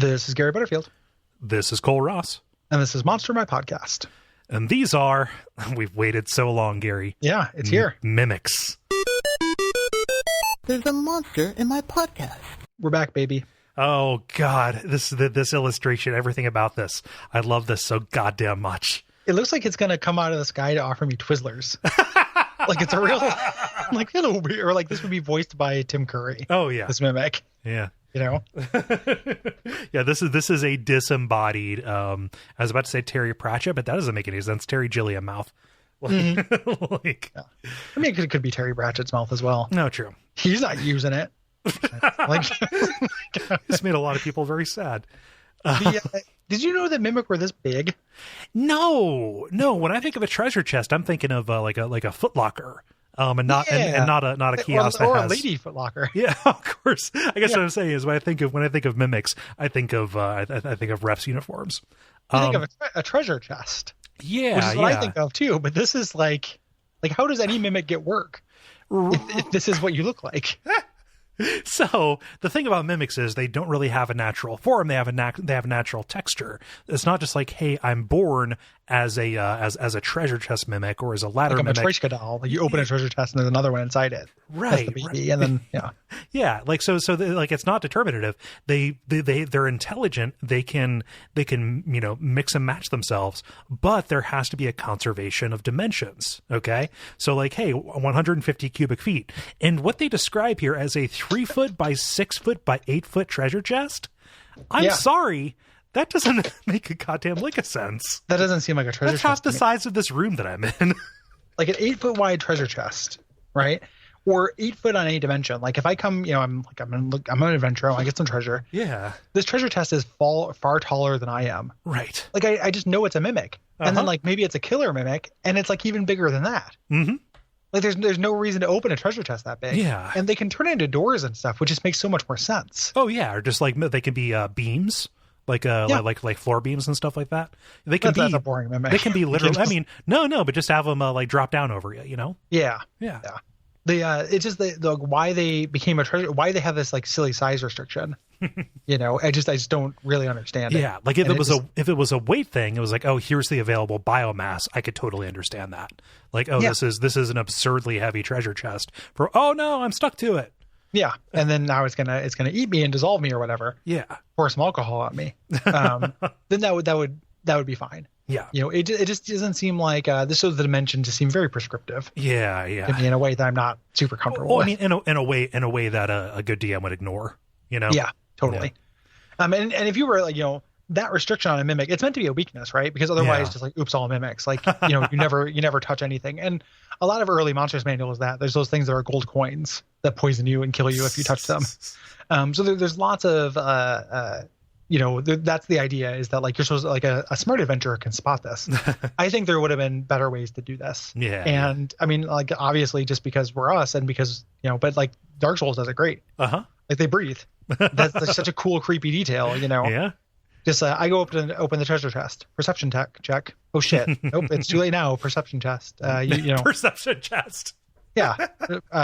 This is Gary Butterfield. This is Cole Ross. And this is Monster My Podcast. And these are, we've waited so long, Gary. Yeah, it's here. Mimics. There's a monster in my podcast. We're back, baby. Oh, God. This illustration, everything about this. I love this so goddamn much. It looks like it's going to come out of the sky to offer me Twizzlers. Like it's a real, like, hello, or like this would be voiced by Tim Curry. Oh, yeah. This mimic. Yeah. You know? Yeah, this is a disembodied, I was about to say Terry Pratchett, but that doesn't make any sense. Terry Gilliam mouth. Like, yeah. I mean, it could be Terry Pratchett's mouth as well. No, true. He's not using it. Like, this made a lot of people very sad. Did you know that Mimic were this big? No. When I think of a treasure chest, I'm thinking of like a Foot Locker. And not a kiosk or that has a lady Foot Locker. Yeah, of course. I guess what I'm saying is when I think of mimics, I think of I think of refs uniforms. I think of a treasure chest. Yeah, which is what I think of too. But this is like how does any mimic get work if this is what you look like? So the thing about mimics is they don't really have a natural form. They have a natural texture. It's not just like, hey, I'm born as a as a treasure chest mimic or as a ladder like a mimic. Matryoshka doll. Like you open a treasure chest and there's another one inside it. Right. That's the baby, and then yeah. Like so like it's not determinative. They're intelligent. They can mix and match themselves, but there has to be a conservation of dimensions. Okay. So like, hey, 150 cubic feet, and what they describe here as a 3 foot by 6 foot by 8 foot treasure chest. I'm sorry. That doesn't make a goddamn lick of sense. That doesn't seem like a treasure chest. That's half the size of this room that I'm in. Like an 8 foot wide treasure chest, right? Or 8 foot on any dimension. Like if I come, I'm an adventurer. I get some treasure. Yeah. This treasure chest is far taller than I am. Right. Like I just know it's a mimic, and then like maybe it's a killer mimic, and it's like even bigger than that. Mm-hmm. Like there's no reason to open a treasure chest that big. Yeah. And they can turn it into doors and stuff, which just makes so much more sense. Oh yeah, or just like they can be beams. Like floor beams and stuff like that. They can that's a boring mimic. They can be literally. I mean, no, but just have them like drop down over you. You know? Yeah. Yeah. It's just the why they became a treasure. Why they have this like silly size restriction. I just don't really understand it. Yeah. Like if it was a weight thing, it was like, oh, here's the available biomass. I could totally understand that. Like, oh, this is an absurdly heavy treasure chest. Oh no, I'm stuck to it. Yeah, and then now it's gonna eat me and dissolve me or whatever. Yeah, pour some alcohol on me. Then that would be fine. Yeah, it just doesn't seem like this shows the dimension to seem very prescriptive. Yeah. In a way that I'm not super comfortable with. I mean, in a way that a good DM would ignore. Yeah, totally. Yeah. And if you were like that restriction on a mimic, it's meant to be a weakness, right? Because otherwise, just like oops, all mimics. Like you never touch anything. And a lot of early monsters manuals there's those things that are gold coins that poison you and kill you if you touch them. So there's lots of that's the idea, is that like you're supposed to, like a smart adventurer can spot this. I think there would have been better ways to do this. Yeah. And I mean, like obviously just because we're us and because but like Dark Souls does it great. Like they breathe. That's such a cool, creepy detail. Yeah. Just I go open the treasure chest. Perception check. Oh shit! Nope, it's too late now. Perception test. Perception chest. Yeah.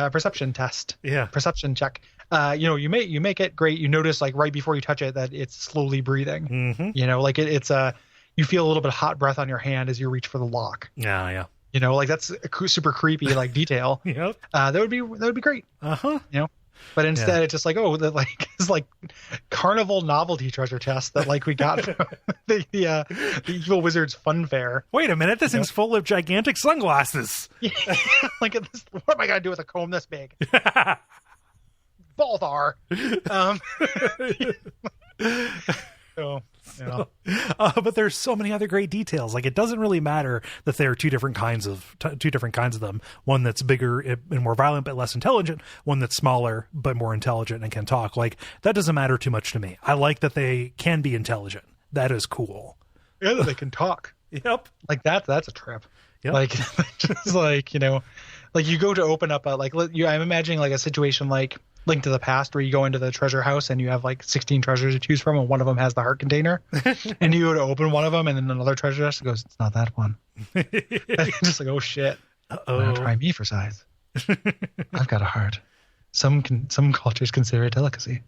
Perception test. Yeah. Perception check. You make it great. You notice like right before you touch it that it's slowly breathing. Mm-hmm. Like it's you feel a little bit of hot breath on your hand as you reach for the lock. Yeah. Like that's a super creepy like detail. Yep. That would be great. But instead, it's just like, it's like carnival novelty treasure chest that like we got from the Evil Wizard's Fun Fair. Wait a minute, this thing's full of gigantic sunglasses. Yeah. Like what am I gonna do with a comb this big? Balthar. But there's so many other great details. Like it doesn't really matter that there are two different kinds of them. One that's bigger and more violent but less intelligent. One that's smaller but more intelligent and can talk. Like that doesn't matter too much to me. I like that they can be intelligent. That is cool. Yeah, that they can talk. Yep. Like that's a trip. Yep. Like just like like you go to open up I'm imagining like a situation like Link to the Past where you go into the treasure house and you have like 16 treasures to choose from and one of them has the heart container and you go to open one of them and then another treasure chest goes, it's not that one. Just like, oh shit. Uh-oh. Try me for size. I've got a heart. Some cultures consider it delicacy.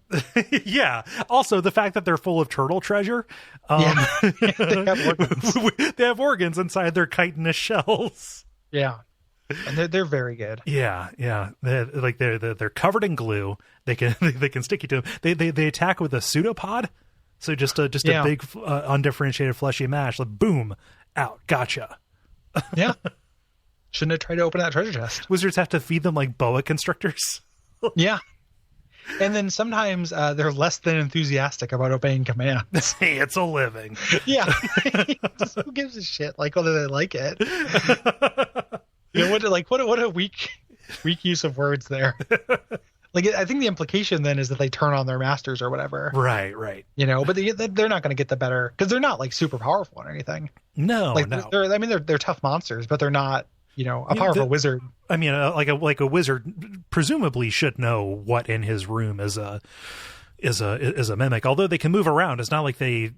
Yeah. Also, the fact that they're full of turtle treasure. Yeah. They have organs. They have organs inside their chitinous shells. Yeah. And they're very good. Yeah, yeah. They're covered in glue. They can stick you to them. They attack with a pseudopod. So just a big undifferentiated fleshy mash. Like boom, out, gotcha. Yeah. Shouldn't have tried to open that treasure chest. Wizards have to feed them like boa constrictors. Yeah. And then sometimes they're less than enthusiastic about obeying commands. Hey, it's a living. Yeah. Just, who gives a shit? Like whether they like it. You know, what a weak use of words there. Like I think the implication then is that they turn on their masters or whatever. Right. You know, but they're not going to get the better because they're not like super powerful or anything. No. They're tough monsters, but they're not. You know, a powerful wizard. I mean, like a wizard presumably should know what in his room is a mimic. Although they can move around, it's not like they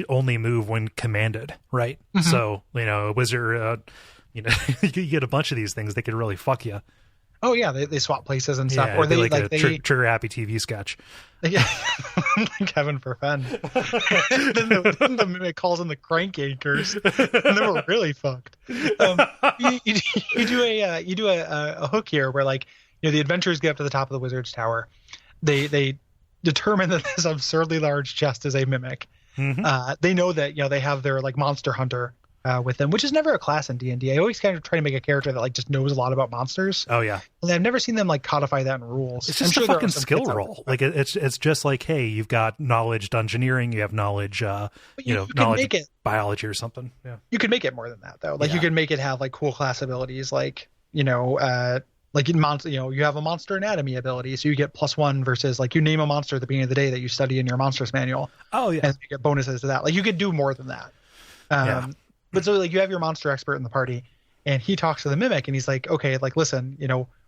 only move when commanded, right? Mm-hmm. So you know, a wizard, you get a bunch of these things, they could really fuck you. Oh yeah, they swap places and stuff, or they trigger happy TV sketch. Yeah, like Heaven for Fun. then the mimic calls in the crank anchors, and then we're really fucked. You do a hook here where like the adventurers get up to the top of the wizard's tower. They determine that this absurdly large chest is a mimic. Mm-hmm. They know that they have their like monster hunter with them, which is never a class in D&D. I always kind of try to make a character that like just knows a lot about monsters. Oh yeah, and I've never seen them like codify that in rules. It's just a fucking skill roll. Like it's just like, hey, you've got knowledge dungeoneering, you have knowledge, knowledge biology or something. Yeah, you could make it more than that though. Like you could make it have like cool class abilities, like like in monster, you have a monster anatomy ability, so you get +1 versus like you name a monster at the beginning of the day that you study in your monsters manual. Oh yeah, and you get bonuses to that. Like you could do more than that. But so like you have your monster expert in the party, and he talks to the mimic, and he's like, okay, like listen,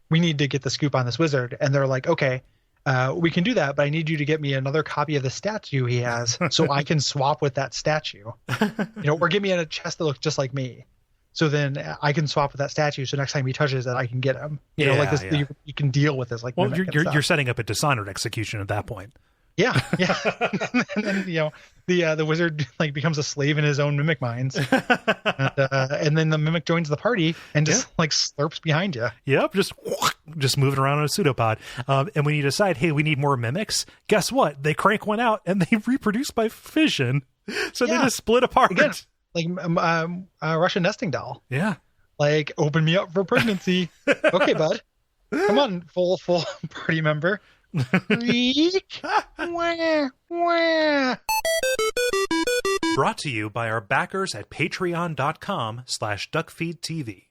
we need to get the scoop on this wizard, and they're like, okay, we can do that, but I need you to get me another copy of the statue he has, so I can swap with that statue, or give me a chest that looks just like me, so then I can swap with that statue, so next time he touches it, I can get him. Like this, you can deal with this like. Well, you're setting up a Dishonored execution at that point. Yeah. And then the wizard like becomes a slave in his own mimic minds, and then the mimic joins the party and just like slurps behind you. Yep, just moving around in a pseudopod. And when you decide, hey, we need more mimics, guess what? They crank one out and they reproduce by fission, so they just split apart. Again, like a Russian nesting doll. Yeah, like open me up for pregnancy. Okay, bud, come on, full party member. Brought to you by our backers at patreon.com/duckfeed.tv.